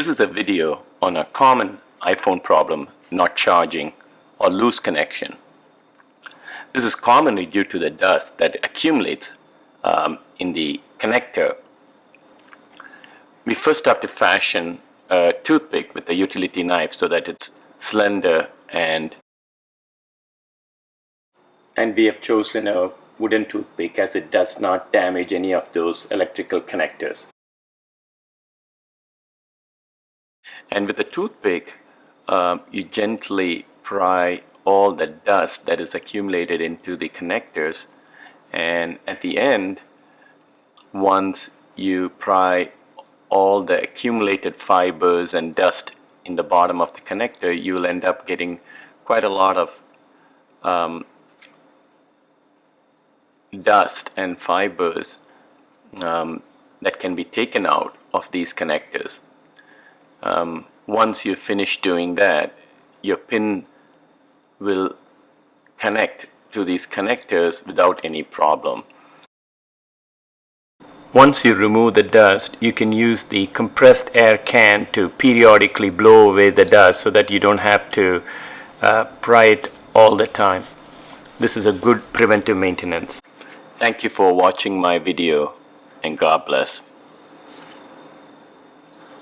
This is a video on a common iPhone problem, not charging or loose connection. This is commonly due to the dust that accumulates in the connector. We first have to fashion a toothpick with a utility knife so that it's slender, and we have chosen a wooden toothpick as it does not damage any of those electrical connectors. And with the toothpick, you gently pry all the dust that is accumulated into the connectors, and at the end, once you pry all the accumulated fibers and dust in the bottom of the connector, you will end up getting quite a lot of dust and fibers that can be taken out of these connectors. Once you finish doing that, your pin will connect to these connectors without any problem. Once you remove the dust, you can use the compressed air can to periodically blow away the dust so that you don't have to pry it all the time. This is a good preventive maintenance. Thank you for watching my video, and God bless.